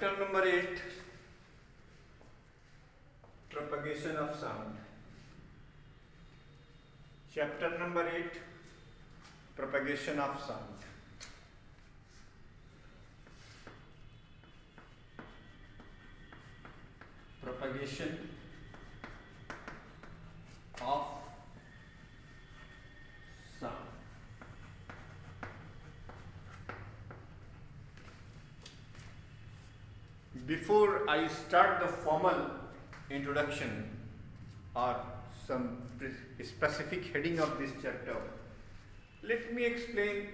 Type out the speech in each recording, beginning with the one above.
Chapter number 8, Propagation of Sound. Chapter number 8, Propagation of Sound. Propagation of sound. Before I start the formal introduction or some specific heading of this chapter, let me explain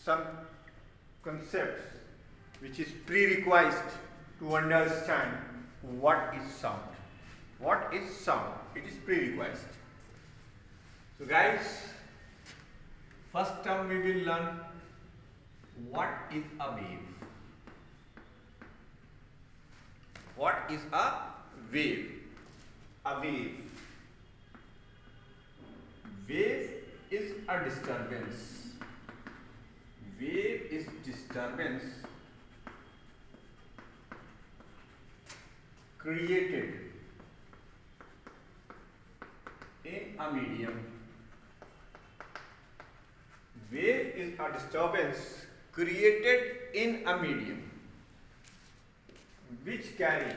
some concepts which is prerequisite to understand what is sound. What is sound? It is prerequisite. So guys, first term we will learn what is a wave. What is a wave? A wave. Wave is a disturbance. Wave is disturbance created in a medium. Wave is a disturbance created in a medium which carry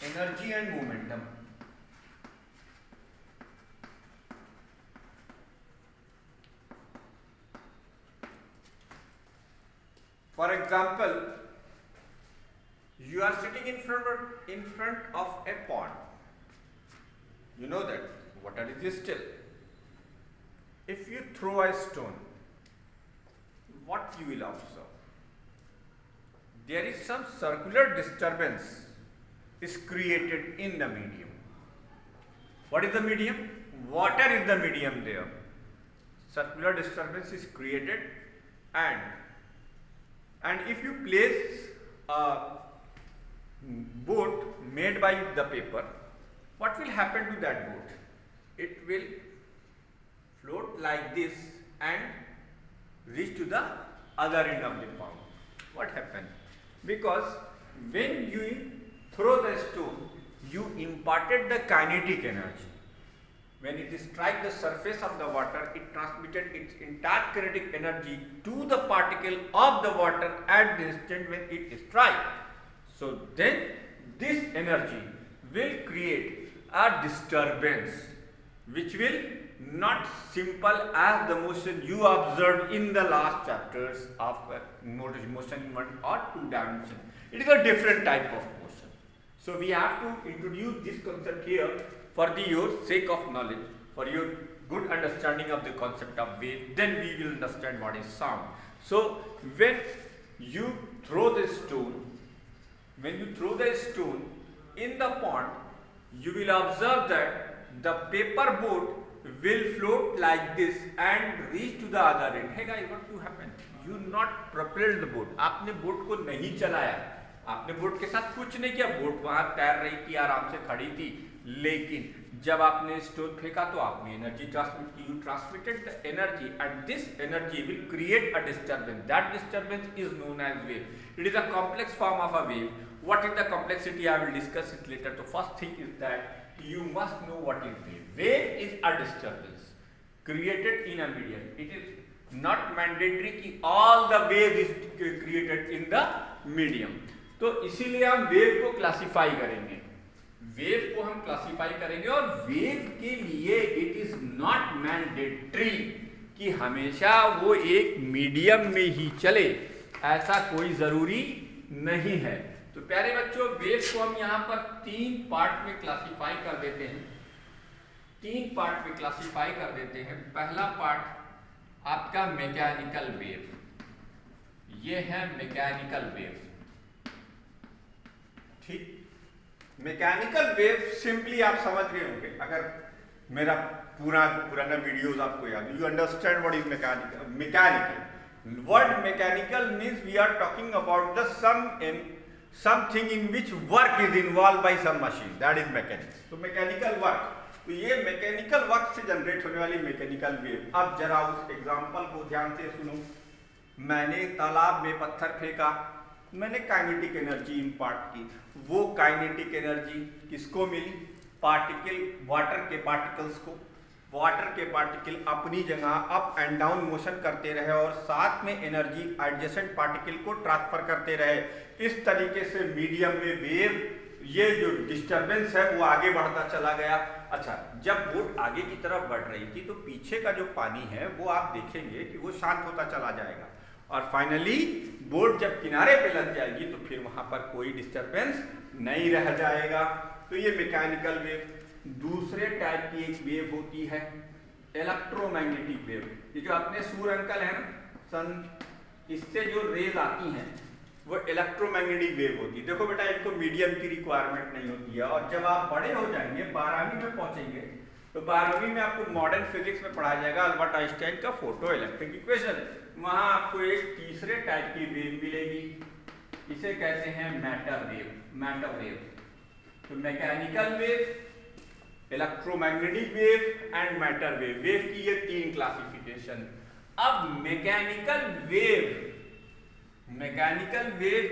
energy and momentum. For example, you are sitting in front of a pond. You know that water is still. If you throw a stone, what you will observe? There is some circular disturbance is created in the medium. What is the medium? Water is the medium there. Circular disturbance is created, and if you place a boat made by the paper, what will happen to that boat? It will float like this and reach to the other end of the pond. What happened? Because when you throw the stone, you imparted the kinetic energy. When it strike the surface of the water, it transmitted its entire kinetic energy to the particle of the water at the instant when it strike. So then this energy will create a disturbance which will not simple as the motion you observed in the last chapters of motion in 1 or 2 dimension. It is a different type of motion. So we have to introduce this concept here for your sake of knowledge, for your good understanding of the concept of wave. Then we will understand what is sound. So when you throw the stone, in the pond, you will observe that the paper boat will float like this and reach to the other end. Hey guys, what will happen? You not propelled the boat. आपने boat को नहीं चलाया, आपने boat के साथ कुछ नहीं किया. बोट वहां तैर रही थी, आराम से खड़ी थी, लेकिन जब आपने स्टोन फेंका तो आपने एनर्जी ट्रांसमिट की. You transmitted the energy, and this energy will create a disturbance. That disturbance is known as wave. It is a complex form of a wave. What is the complexity? I will discuss it later. The first thing is that you must know what is wave. Wave is a disturbance created in a medium. It is not mandatory कि all the wave is created in the medium. तो इसीलिए हम wave को classify करेंगे. Wave को हम classify करेंगे और वेव के लिए इट इज नॉट मैंडेटरी कि हमेशा वो एक मीडियम में ही चले, ऐसा कोई जरूरी नहीं है. तो प्यारे बच्चों, वेव को हम यहाँ पर 3 पार्ट में क्लासिफाई कर देते हैं. 3 पार्ट में क्लासिफाई कर देते हैं. पहला पार्ट आपका मैकेनिकल वेव. ये है मैकेनिकल वेव. ठीक, मैकेनिकल वेव सिंपली आप समझ रहे होंगे. अगर मेरा पुराना वीडियोस आपको याद, you understand what is mechanical. Word mechanical means we are talking about the something in which work is involved by some machine. That is mechanics. So mechanical work. तो ये मैकेनिकल वर्क से generate होने वाली mechanical wave. अब जरा उस example को ध्यान से सुनो। मैंने तालाब में पत्थर फेंका, मैंने काइनेटिक एनर्जी इंपार्ट की। वो काइनेटिक एनर्जी किसको मिली? पार्टिकल, वाटर के पार्टिकल्स को। वाटर के पार्टिकल अपनी जगह अप एंड डाउन मोशन करते रहे और साथ में एनर्जी एडजेसेंट पार्टिकल को ट्रांसफर करते रहे। इस तरीके से मीडियम में वेव, ये जो डिस्टरबेंस है वो आगे बढ़ता चला गया। अच्छा, जब बोट आगे की तरफ बढ़ रही थी तो पीछे का जो पानी है वो आप देखेंगे कि वो शांत होता चला जाएगा और फाइनली बोट जब किनारे पे लग जाएगी तो फिर वहां पर कोई डिस्टरबेंस नहीं रह जाएगा। तो ये मैकेनिकल वेव। दूसरे टाइप की एक वेव होती है इलेक्ट्रोमैग्नेटिक वेव। ये जो अपने सूर्य अंकल है ना सन, इससे जो रेज आती हैं वो इलेक्ट्रोमैग्नेटिक वेव होती है। देखो बेटा, इनको मीडियम की रिक्वायरमेंट नहीं होती है और जब आप बड़े हो जाएंगे 12वीं में पहुंचेंगे तो 12वीं में आपको मॉडर्न फिजिक्स में पढ़ाया जाएगा अल्बर्ट आइंस्टाइन का फोटो इलेक्ट्रिक इक्वेशन। वहां आपको एक तीसरे टाइप की वेव मिलेगी, इसे कहते हैं मैटर वेव। Matter wave. तो mechanical wave, electromagnetic wave and matter wave, wave की ये 3 क्लासिफिकेशन। अब मैकेनिकल वेव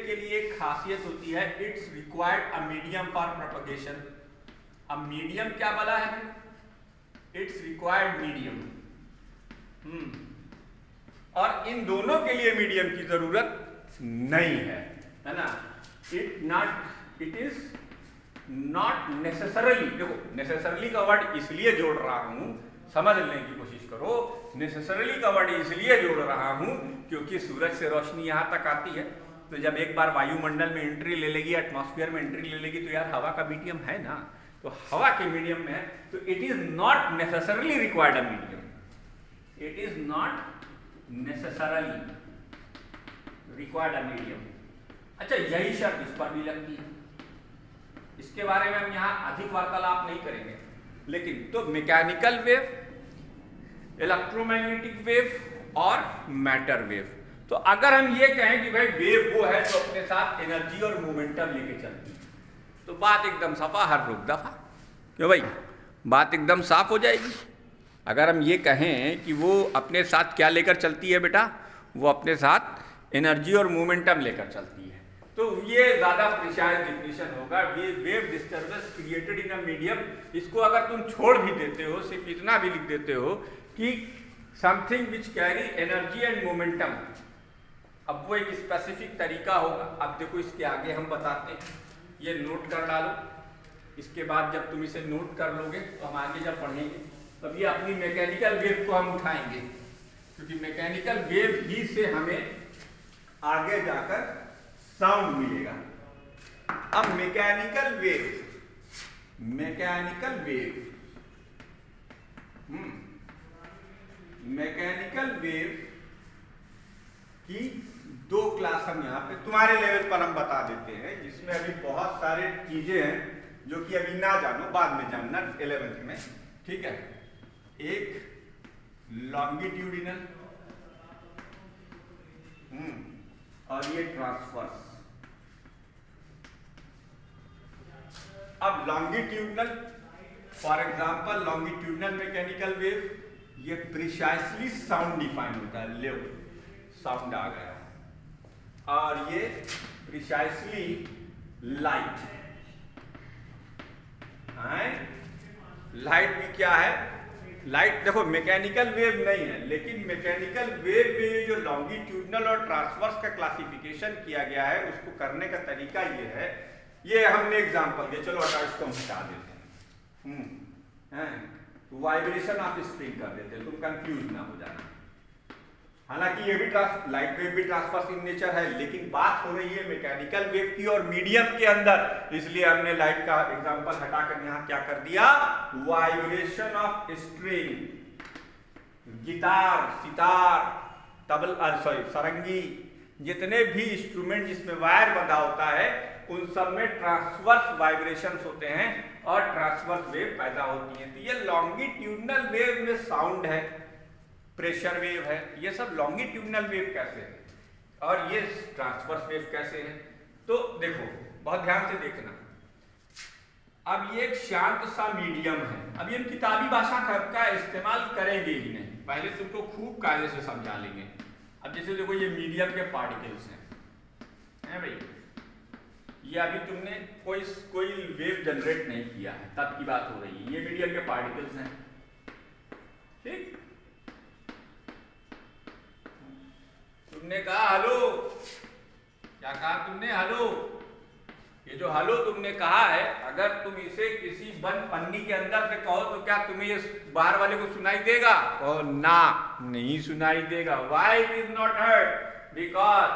के लिए खासियत होती है it's required a medium for propagation. अब मीडियम क्या बोला है? It's required medium. और इन दोनों के लिए मीडियम की जरूरत नहीं है ना। It is not necessarily. देखो, नेसेसरली का वर्ड इसलिए जोड़ रहा हूं, समझ लेने की कोशिश करो। नेसेसरली का वर्ड इसलिए जोड़ रहा हूं क्योंकि सूरज से रोशनी यहां तक आती है, तो जब एक बार वायुमंडल में एंट्री ले लेगी, एटमॉस्फेयर में एंट्री ले लेगी, तो यार हवा का मीडियम है ना, तो हवा के मीडियम में है, तो it is not necessarily required a medium. It is not necessarily required a medium. अच्छा, यही शर्त इस पर भी लगती है। इसके बारे में हम यहां अधिक वार्तालाप नहीं करेंगे, लेकिन तो मैकेनिकल वेव, इलेक्ट्रोमैग्नेटिक वेव और मैटर वेव। तो अगर हम ये कहें कि भाई वेव वो है जो अपने साथ एनर्जी और मोमेंटम लेके चलती है, तो बात एकदम सफा, हर रुख दफा। क्यों भाई? बात एकदम साफ हो जाएगी। अगर हम ये कहें कि वो अपने साथ क्या लेकर चलती है बेटा, वो अपने साथ एनर्जी और मोमेंटम लेकर चलती है, तो ये ज्यादा प्रिसाइज डेफिनेशन होगा। Wave disturbance created in a medium. इसको अगर तुम छोड़ भी देते हो, सिर्फ इतना भी लिख देते हो कि something which carry energy and momentum, अब वो एक स्पेसिफिक तरीका होगा। अब देखो, इसके आगे हम बताते हैं, ये नोट कर डालो। इसके बाद जब तुम इसे नोट कर लोगे तो हम आगे जब पढ़ेंगे तब ये अपनी मैकेनिकल वेव को हम उठाएंगे, क्योंकि मैकेनिकल वेव ही से हमें आगे जाकर साउंड मिलेगा। अब मैकेनिकल वेव की 2 क्लास हम यहाँ पे तुम्हारे लेवल पर हम बता देते हैं, जिसमें अभी बहुत सारे चीजें हैं जो कि अभी ना जानो, बाद में जानना 11th में, ठीक है। एक लॉन्गिट्यूडिनल और ये ट्रांसवर्स। अब longitudinal, for example longitudinal mechanical wave, ये प्रिसाइसली साउंड डिफाइन होता है। ले साउंड आ गया, और ये प्रिसाइसली लाइट है। लाइट भी क्या है? लाइट देखो मैकेनिकल वेव नहीं है, लेकिन मैकेनिकल वेव में जो लॉन्गिट्यूडनल और ट्रांसवर्स का क्लासिफिकेशन किया गया है, उसको करने का तरीका ये है, ये हमने एग्जांपल दिया, चलो इसको हम हटा देते हैं, वाइब्रेशन ऑफ स्प्रिंग कर देते हैं, तुम कंफ्यूज ना हो जाना। हालांकि ये भी लाइट वेव भी ट्रांसवर्स इन नेचर है, लेकिन बात हो रही है मैकेनिकल वेव की और मीडियम के अंदर, इसलिए हमने लाइट का एग्जांपल हटाकर यहाँ क्या कर दिया, vibration of string. Guitar, sitar, tabla, sarangi, जितने भी इंस्ट्रूमेंट जिसमें वायर बंधा होता है, उन सब में ट्रांसवर्स वाइब्रेशंस होते हैं और ट्रांसवर्स वेव पैदा होती है। तो ये लॉन्गिट्यूडनल वेव में साउंड है, प्रेशर वेव है, ये सब लॉन्गिट्यूडनल वेव कैसे है और ये ट्रांसवर्स वेव कैसे है। तो देखो, बहुत ध्यान से देखना। अब ये एक शांत सा मीडियम है। अब ये हम किताबी भाषा का इस्तेमाल करेंगे ही नहीं, पहले तुमको खूब कायदे से समझा लेंगे। अब जैसे देखो ये मीडियम के पार्टिकल्स हैं भाई, ये अभी तुमने कोई वेव जनरेट नहीं किया है, तब की बात हो रही है, ये मीडियम के पार्टिकल्स हैं, ठीक। तुमने कहा हेलो, क्या कहा तुमने? हेलो। ये जो हेलो तुमने कहा है, अगर तुम इसे किसी बंद पन्नी के अंदर से कहो तो क्या तुम्हें ये बाहर वाले को सुनाई देगा? कहो ना, नहीं सुनाई देगा। Why it is not heard? Because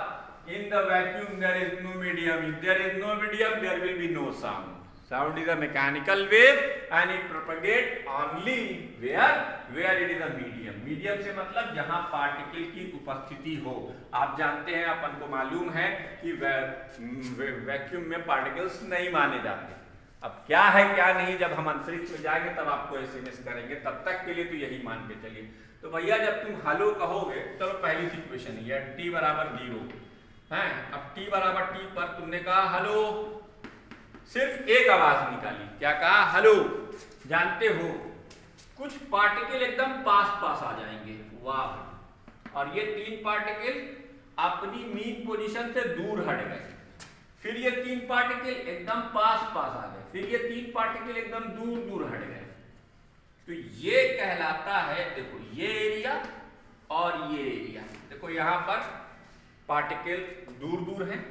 in the vacuum there is no medium. If there is no medium, there will be no sound. Sound is a mechanical wave and it propagates only where it is a medium. Medium से मतलब जहां particle की उपस्थिति हो। आप जानते हैं, अपन को मालूम है कि वैक्यूम में पार्टिकल्स नहीं माने जाते। अब क्या है क्या नहीं, जब हम अंतरिक्ष में जाएंगे तब आपको एसएमएस करेंगे, तब तक के लिए तो यही मान के चलिए। तो भैया जब तुम हेलो कहोगे, चलो पहली सिचुएशन है t बराबर 0 है। अब t बराबर t पर तुमने कहा हेलो, सिर्फ एक आवाज निकाली, क्या कहा? हेलो। जानते हो कुछ पार्टिकल एकदम पास पास आ जाएंगे, वाह। और ये 3 पार्टिकल अपनी मीन पोजीशन से दूर हट गए, फिर ये 3 पार्टिकल एकदम पास पास आ गए, फिर ये 3 पार्टिकल एकदम दूर दूर हट गए। तो ये कहलाता है, देखो ये एरिया और ये एरिया, देखो यहां पर पार्टिकल दूर दूर हैं,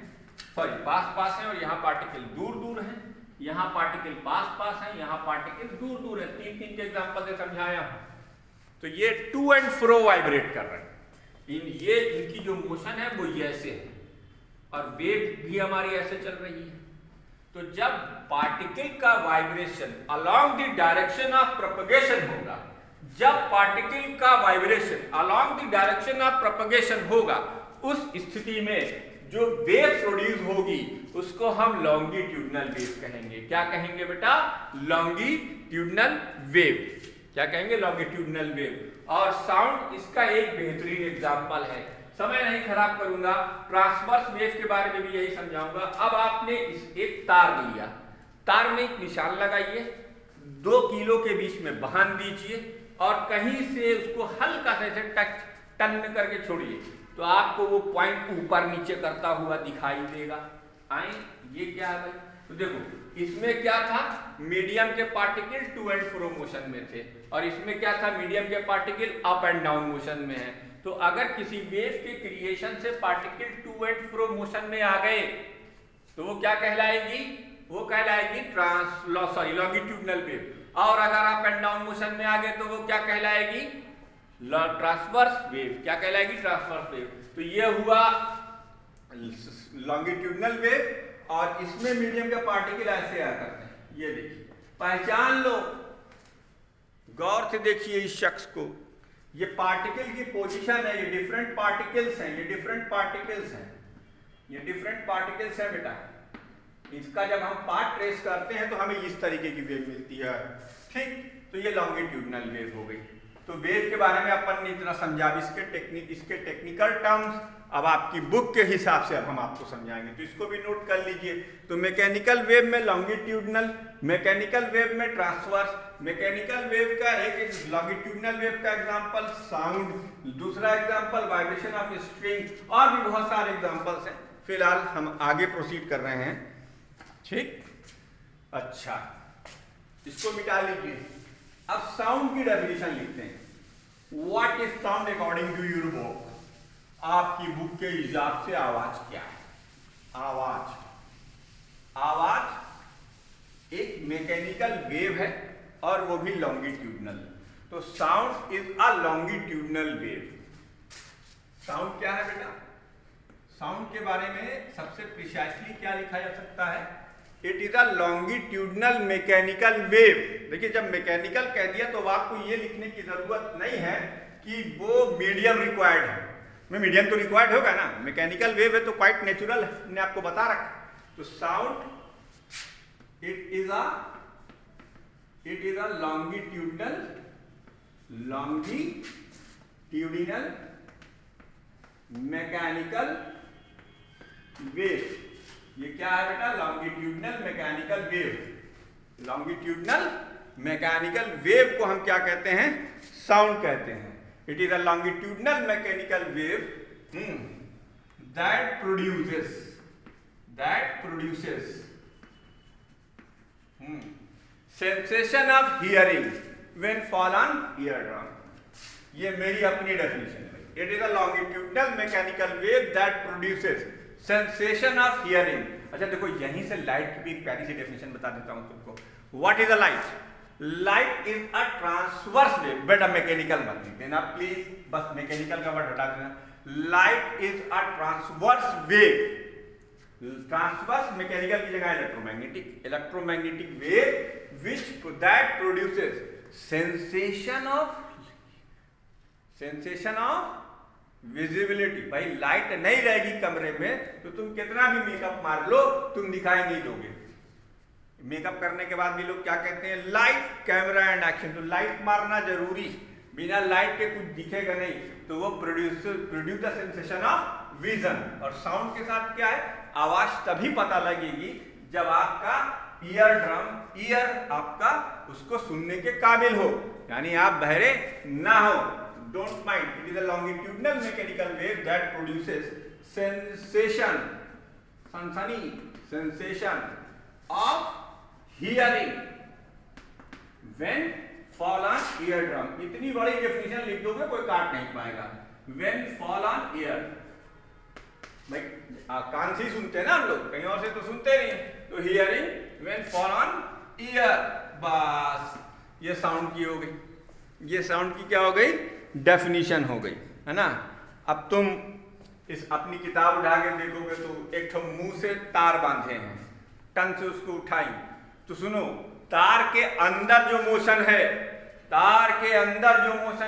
सॉरी पास पास है, और यहाँ पार्टिकल दूर दूर हैं, यहाँ पार्टिकल पास पास है, यहाँ पार्टिकल दूर दूर है। 3 के एग्जांपल से समझाया हूं। तो ये टू एंड फ्रो वाइब्रेट कर रहे हैं, इनकी जो मोशन है वो ये ऐसे है, और वेव भी हमारी ऐसे चल रही है। तो जब पार्टिकल का vibration along the direction of propagation होगा, जब पार्टिकल का vibration along the direction of propagation होगा, उस स्थिति में जो वेव प्रोड्यूस होगी उसको हम लॉन्गिट्यूडनल वेव कहेंगे। क्या कहेंगे बेटा? Longitudinal wave. क्या कहेंगे? Longitudinal wave. और साउंड इसका एक बेहतरीन एग्जांपल है। समय नहीं खराब करूंगा, ट्रांसवर्स वेव के बारे में भी यही समझाऊंगा। अब आपने एक तार लिया, तार में एक निशान लगाइए, 2 किलो के बीच में बांध दीजिए, और कहीं से उसको हल्का से टन करके छोड़िए, तो आपको वो पॉइंट ऊपर नीचे करता हुआ दिखाई देगा। आए, ये क्या है भाई? तो देखो इसमें क्या था, मीडियम के particle to and fro motion में थे, और इसमें क्या था, मीडियम के particle up and down motion में है। तो अगर किसी वेव के क्रिएशन से particle to and fro motion में आ गए तो वो क्या कहलाएगी? वो कहलाएगी लॉन्गिट्यूडनल वेव। और अगर आप एंड डाउन मोशन में आ गए तो वो क्या कहलाएगी? Transverse wave. क्या कहलाएगी? Transverse wave. तो ये हुआ लॉन्गिट्यूडनल वेव, और इसमें मीडियम के पार्टिकल ऐसे आ करते हैं। ये देखिए, पहचान लो, गौर से देखिए इस शख्स को। ये पार्टिकल की पोजीशन है, ये डिफरेंट पार्टिकल्स हैं, ये डिफरेंट पार्टिकल्स हैं, ये डिफरेंट पार्टिकल्स हैं बेटा। इसका जब हम पार्ट ट्रेस करते हैं तो हमें इस तरीके की वेव मिलती है, ठीक। तो ये लॉन्गिट्यूडनल वेव हो गई। तो वेव के बारे में अपन ने इतना समझा, इसके टेक्निकल टर्म्स अब आपकी बुक के हिसाब से अब हम आपको समझाएंगे, तो इसको भी नोट कर लीजिए। तो मैकेनिकल वेव में लॉन्गिट्यूडनल, मैकेनिकल वेव में ट्रांसवर्स। मैकेनिकल वेव का एक लॉन्गिट्यूडनल वेव का एग्जांपल साउंड, दूसरा एग्जांपल वाइब्रेशन ऑफ स्ट्रिंग, और भी बहुत सारे एग्जांपल्स हैं। फिलहाल हम आगे प्रोसीड कर रहे हैं, ठीक। अच्छा, इसको मिटा लीजिए। अब साउंड की डेफिनेशन लिखते हैं। What is sound according to your book? आपकी बुक के हिसाब से आवाज क्या है? आवाज एक मैकेनिकल वेव है, और वो भी लॉन्गिट्यूडनल। तो sound is a longitudinal wave. Sound क्या है बेटा? साउंड के बारे में सबसे प्रिसाइसली क्या लिखा जा सकता है? It is a longitudinal mechanical wave. देखिए, जब मैकेनिकल कह दिया तो आपको ये लिखने की जरूरत नहीं है कि वो मीडियम रिक्वायर्ड है। मीडियम तो रिक्वायर्ड होगा ना, मैकेनिकल वेव है तो क्वाइट नेचुरल है, मैंने आपको बता रखा। तो sound it is a longitudinal mechanical wave. ये क्या है बेटा? Longitudinal mechanical wave. Longitudinal mechanical wave को हम क्या कहते हैं? साउंड कहते हैं। It is a longitudinal mechanical wave that produces sensation of hearing when fall on eardrum. ये मेरी अपनी डेफिनेशन है। It is a longitudinal mechanical wave that produces sensation of hearing. अच्छा देखो, यहीं से लाइट की भी एक प्यारी सी डेफिनेशन बता देता हूं तुमको। What is a light? Light is a transverse wave। बेटा मैकेनिकल मत लिख देना प्लीज, बस मैकेनिकल का वर्ड हटा देना। Light is a transverse wave. Transverse mechanical की जगह electromagnetic wave which that produces sensation of visibility. भाई लाइट नहीं रहेगी कमरे में तो तुम कितना भी मेकअप मार लो तुम दिखाई नहीं दोगे। मेकअप करने के बाद भी लोग क्या कहते हैं? Light, camera and action. तो लाइट मारना जरूरी, बिना लाइट के कुछ दिखेगा नहीं, तो वो produce the sensation of vision. और साउंड के साथ क्या है? आवाज तभी पता लगेगी जब आपका ईयर आपका उसको सुनने के काबिल हो, यानी आप बहरे ना हो। Don't mind, it is a longitudinal mechanical wave that produces sensation of hearing when fall on eardrum। इतनी बड़ी डेफिनेशन लिख दोगे कोई काट नहीं पाएगा। when fall on ear, भाई कान से ही सुनते हैं ना हम लोग, कहीं और से तो सुनते नहीं। तो hearing when fall on ear, बस ये साउंड की हो गई, ये साउंड की क्या हो गई? डेफिनेशन हो गई, है ना। अब तुम इस अपनी किताब उठा के देखोगे तो एक तो मुंह से तार बांधे हैं, टन से उसको उठाई तो सुनो, तार के अंदर जो मोशन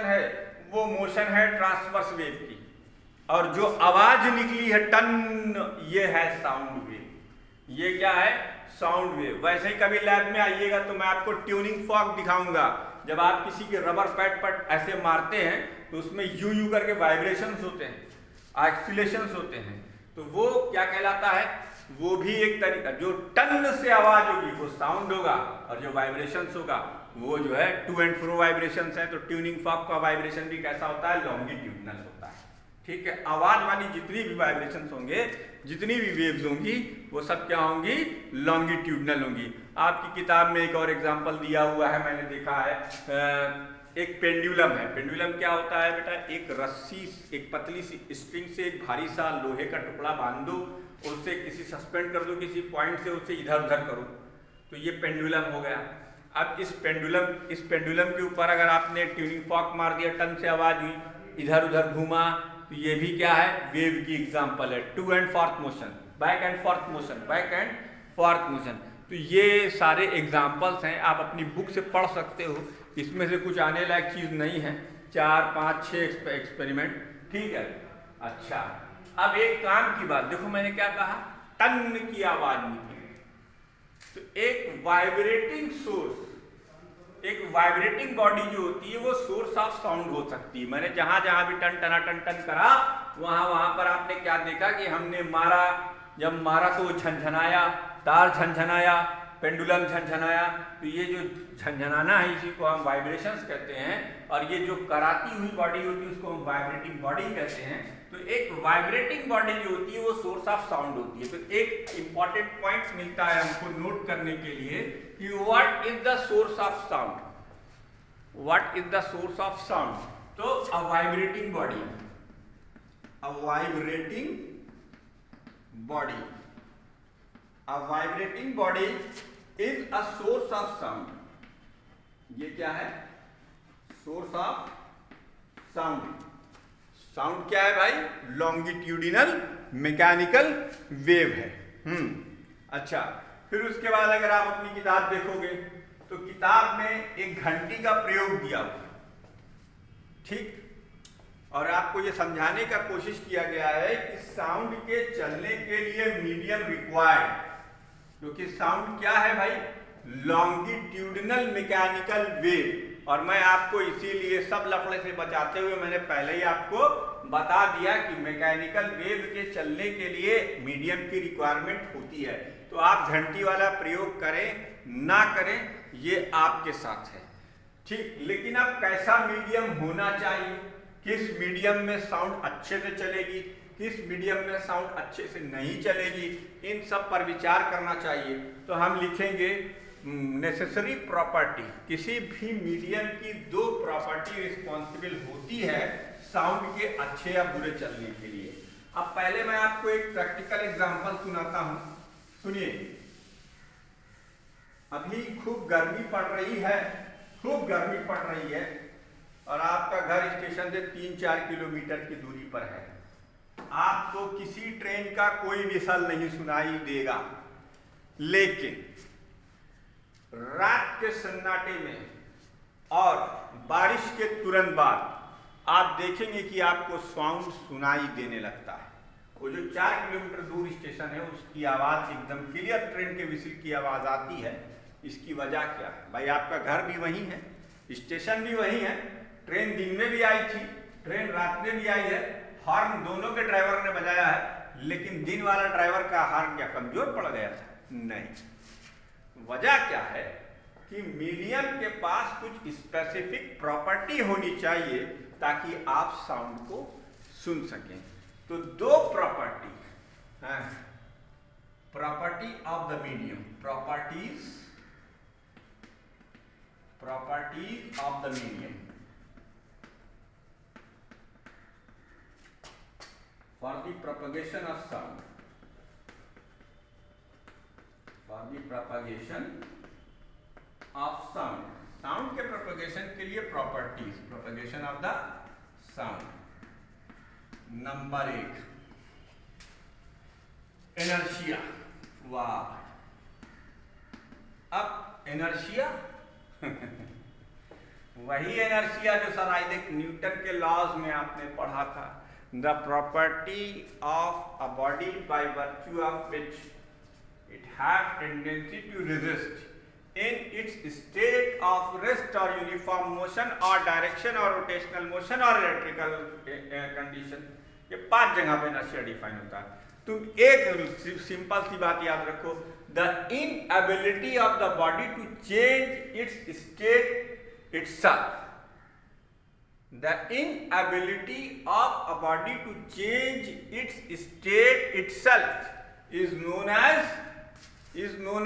है वो मोशन है ट्रांसवर्स वेव की, और जो आवाज निकली है टन, ये है साउंड वेव। ये क्या है? Sound wave. वैसे ही कभी लैब में आइएगा तो मैं आपको ट्यूनिंग फॉर्क दिखाऊंगा। जब आप किसी के रबर पैड पर ऐसे मारते हैं तो उसमें यूं करके वाइब्रेशंस होते हैं, एक्सिलेशंस होते हैं, तो वो क्या कहलाता है? वो भी एक तरीका, जो टन से आवाज होगी वो साउंड होगा, और जो वाइब्रेशंस होगा वो जो है टू एंड फ्रो वाइब्रेशंस है। तो ट्यूनिंग फॉर्क का वाइब्रेशन भी कैसा होता है? लॉन्गिट्यूडनल होता है। ठीक है, आवाज वाली जितनी भी वाइब्रेशंस होंगे, जितनी भी वेव्स होंगी, वो सब क्या होंगी? लॉन्गिट्यूडनल होंगी। आपकी किताब में एक और एग्जांपल दिया हुआ है, मैंने देखा है, एक पेंडुलम है। पेंडुलम क्या होता है बेटा? एक रस्सी, एक पतली सी स्ट्रिंग से एक भारी सा लोहे का टुकड़ा बांध दो, उससे किसी सस्पेंड कर दो किसी पॉइंट से, उससे इधर उधर करो, तो ये पेंडुलम हो गया। अब इस पेंडुलम के ऊपर अगर आपने ट्यूनिंग फॉर्क मार दिया, टन से आवाज हुई, इधर उधर घूमा, तो ये भी क्या है? वेव की एग्जांपल है। To and forth motion, back and forth motion. तो ये सारे एग्जांपल्स हैं, आप अपनी बुक से पढ़ सकते हो। इसमें से कुछ आने लायक चीज नहीं है, 4, 5, 6 एक्सपेरिमेंट। ठीक है, अच्छा अब एक काम की बात देखो, मैंने क्या कहा? टन की आवाज निकली, तो एक वाइब्रेटिंग बॉडी जो होती है वो सोर्स ऑफ साउंड हो सकती है। मैंने जहां भी टन करा, वहां पर आपने क्या देखा कि हमने मारा, जब मारा तो वो झनझनाया, तार झनझनाया, पेंडुलम झनझनाया। तो ये जो झनझनाना है इसी को हम वाइब्रेशंस कहते हैं, और ये जो कराती हुई बॉडी होती है उसको हम वाइब्रेटिंग बॉडी कहते हैं। तो एक वाइब्रेटिंग बॉडी जो होती है वो सोर्स ऑफ साउंड होती है। तो एक इंपॉर्टेंट पॉइंट मिलता है हमको नोट करने के लिए कि what is the source of sound. तो a vibrating body is a source of sound. ये क्या है? Source of sound. साउंड क्या है भाई? लॉन्गिट्यूडिनल मैकेनिकल वेव है। अच्छा, फिर उसके बाद अगर आप अपनी किताब देखोगे तो किताब में एक घंटी का प्रयोग दिया हुआ, ठीक, और आपको ये समझाने का कोशिश किया गया है कि साउंड के चलने के लिए मीडियम रिक्वायर्ड, क्योंकि साउंड क्या है भाई? Longitudinal mechanical wave. और मैं आपको इसीलिए सब लफड़े से बचाते हुए मैंने पहले ही आपको बता दिया कि मैकेनिकल वेव के चलने के लिए मीडियम की रिक्वायरमेंट होती है। तो तो आप घंटी वाला प्रयोग करें ना करें ये आपके साथ है, ठीक। लेकिन अब कैसा मीडियम होना चाहिए, किस मीडियम में साउंड अच्छे से चलेगी, किस मीडियम में साउंड अच्छे से नहीं चलेगी, इन सब पर विचार करना चाहिए। तो हम लिखेंगे नेसेसरी प्रॉपर्टी, किसी भी मीडियम की दो प्रॉपर्टी रिस्पॉन्सिबल होती है साउंड के अच्छे या बुरे चलने के लिए। अब पहले मैं आपको एक प्रैक्टिकल एग्जांपल सुनाता हूं, सुनिए। अभी खूब गर्मी पड़ रही है, खूब गर्मी पड़ रही है और आपका घर स्टेशन से 3-4 किलोमीटर की दूरी पर है। आपको किसी ट्रेन का कोई विसल नहीं सुनाई देगा, लेकिन रात के सन्नाटे में और बारिश के तुरंत बाद आप देखेंगे कि आपको साउंड सुनाई देने लगता है। वो जो 4 किलोमीटर दूर स्टेशन है उसकी आवाज एकदम क्लियर ट्रेन के विसिल की आवाज आती है। इसकी वजह क्या है भाई? आपका घर भी वहीं है, स्टेशन भी वहीं है, ट्रेन दिन में भी आई थी, ट्रेन रात में भी आई है, हॉर्न दोनों के ड्राइवर ने बजाया है, लेकिन दिन वाला ड्राइवर का हॉर्न क्या कमजोर पड़ गया था? नहीं। वजह क्या है कि मीडियम के पास कुछ स्पेसिफिक प्रॉपर्टी होनी चाहिए ताकि आप साउंड को सुन सकें। तो दो प्रॉपर्टी हैं, property of the medium, properties of the medium for the propagation of sound, for the propagation of sound, sound के propagation के लिए properties, propagation of the sound। Number 1 inertia. वाह, अब इनर्शिया वही इनर्शिया जो सर आइजैक न्यूटन के laws में आपने पढ़ा था। The property of a body by virtue of which it has tendency to resist in its state of rest or uniform motion or direction or rotational motion or electrical condition। ये 5 जगह पे inertia define होता है। तुम एक simple सी बात याद रखो, the inability of the body to change its state itself, the inability of a body to change its state itself is known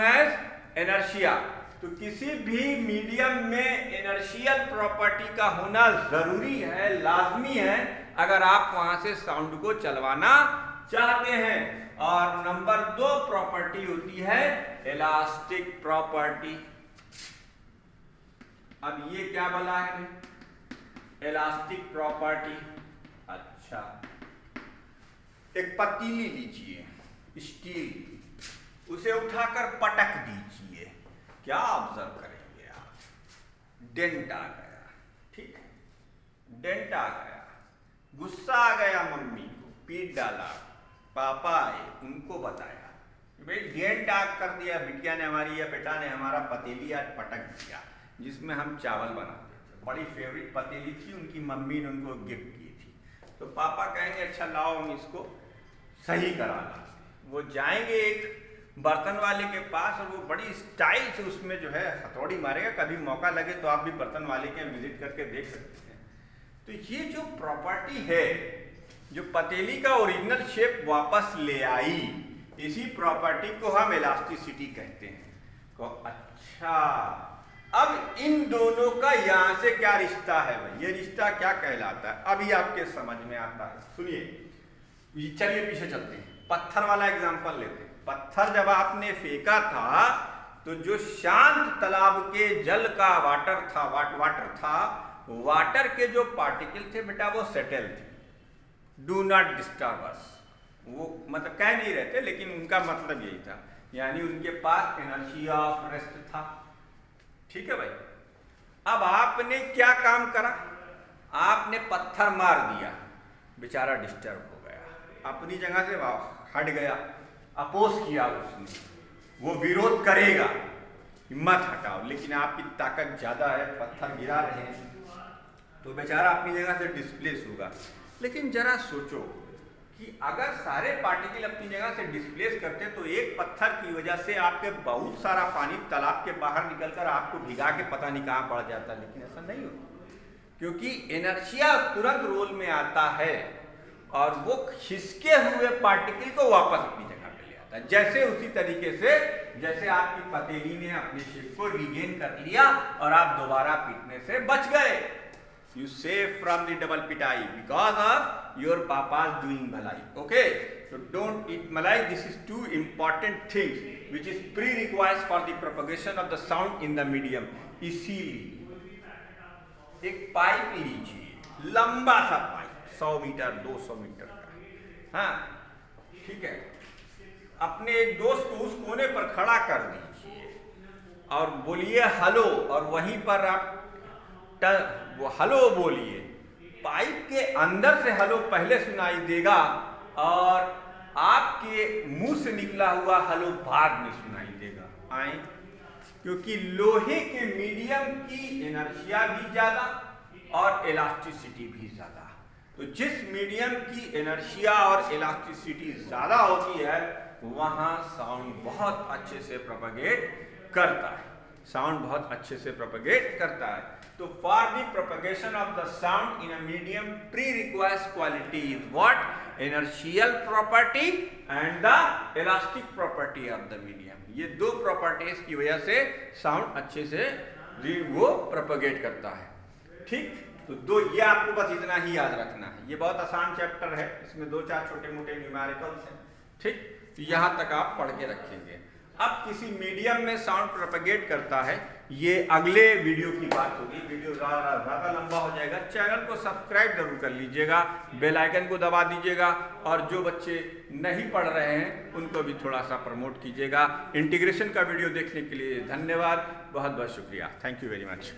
as inertia। तो किसी भी मीडियम में इनर्शियल प्रॉपर्टी का होना जरूरी है, लाजमी है, अगर आप वहां से साउंड को चलवाना चाहते हैं। और नंबर 2 प्रॉपर्टी होती है इलास्टिक प्रॉपर्टी। अब ये क्या बोला है? Elastic property. अच्छा, एक पतीली लीजिए स्टील, उसे उठाकर पटक दीजिए, क्या ऑब्जर्व करेंगे आप? डेंट आ गया, ठीक है, डेंट आ गया, गुस्सा आ गया, मम्मी को पीट डाला, पापा आए, उनको बताया भाई डेंट आ कर दिया बिटिया ने हमारी या बेटा ने हमारा पतीली आज पटक दिया जिसमें हम चावल बनाते। बड़ी फेवरेट पतीली थी, उनकी मम्मी ने उनको गिफ्ट की थी। तो पापा कहेंगे अच्छा लाओ हम इसको सही करा लाते। वो जाएंगे एक बर्तन वाले के पास और वो बड़ी स्टाइल से उसमें जो है हथौड़ी मारेगा। कभी मौका लगे तो आप भी बर्तन वाले के विजिट करके देख सकते हैं। तो ये जो प्रॉपर्टी है जो पतीली का ओरिजिनल शेप वापस ले आई, इसी प्रॉपर्टी को हम इलास्टिसिटी कहते हैं। तो अच्छा, अब इन दोनों का यहां से क्या रिश्ता है भाई? ये रिश्ता क्या कहलाता है अभी आपके समझ में आता है। सुनिए, चलिए पीछे चलते हैं, पत्थर वाला एग्जांपल लेते हैं। पत्थर जब आपने फेंका था तो जो शांत तालाब के जल का वाटर था, वाटर के जो पार्टिकल थे बेटा वो सेटल थे, डू नॉट डिस्टर्ब अस। वो मतलब कह नहीं रहे थे, लेकिन उनका मतलब यही था, यानी उनके पास इनर्शिया ऑफ रेस्ट था। ठीक है भाई। अब आपने क्या काम करा? आपने पत्थर मार दिया, बेचारा डिस्टर्ब हो गया, अपनी जगह से हट गया, अपोज किया उसने, वो विरोध करेगा, हिम्मत हटाओ, लेकिन आपकी ताकत ज्यादा है, पत्थर गिरा रहे हैं, तो बेचारा अपनी जगह से डिस्प्लेस होगा। लेकिन जरा सोचो कि अगर सारे पार्टिकल अपनी जगह से डिस्प्लेस करते तो एक पत्थर की वजह से आपके बहुत सारा पानी तालाब के बाहर निकलकर आपको भिगा के पता नहीं कहाँ पड़ जाता, लेकिन ऐसा नहीं होता, क्योंकि इनर्शिया तुरंत रोल में आता है और वो खिसके हुए पार्टिकल को वापस अपनी जगह पे ले आता है। जैसे उसी तरीके से जैसे आपकी पतेली ने अपने शेप को रिगेन कर लिया और आप दोबारा पीटने से बच गए। You save from the double pitai because of your papa's doing malai. Okay, so don't eat malai. This is two important things which is prerequisite for the propagation of the sound in the medium. इसीलिए एक pipe लीजिए, लंबा सा pipe 100 metre 200 metre का, हाँ ठीक है, अपने एक दोस्त को उस कोने पर खड़ा कर दीजिए और बोलिए हेलो, और वहीं पर आप वो हेलो बोलिए। पाइप के अंदर से हेलो पहले सुनाई देगा और आपके मुंह से निकला हुआ हेलो बाद में सुनाई देगा। आए, क्योंकि लोहे के मीडियम की इनर्शिया भी ज्यादा और इलास्टिसिटी भी ज्यादा। तो जिस मीडियम की इनर्शिया और इलास्टिसिटी ज्यादा होती है वहां साउंड बहुत अच्छे से प्रोपगेट करता है, साउंड बहुत अच्छे से प्रोपगेट करता है। तो for the propagation of the sound in a medium pre-required quality is what? Inertial property and the elastic property of the medium. ये दो प्रॉपर्टीज की वजह से साउंड अच्छे से वो प्रोपगेट करता है। ठीक, तो दो, ये आपको बस इतना ही याद रखना है। ये बहुत आसान चैप्टर है, इसमें 2-4 छोटे मोटे न्यूमेरिकल्स हैं। ठीक, तो यहां तक आप पढ़ के रखेंगे। अब किसी मीडियम में साउंड प्रोपगेट करता है, ये अगले वीडियो की बात होगी। वीडियो ज़्यादा लंबा हो जाएगा। चैनल को सब्सक्राइब जरूर कर लीजिएगा, बेल आइकन को दबा दीजिएगा, और जो बच्चे नहीं पढ़ रहे हैं उनको भी थोड़ा सा प्रमोट कीजिएगा। इंटीग्रेशन का वीडियो देखने के लिए धन्यवाद, बहुत बहुत शुक्रिया। Thank you very much.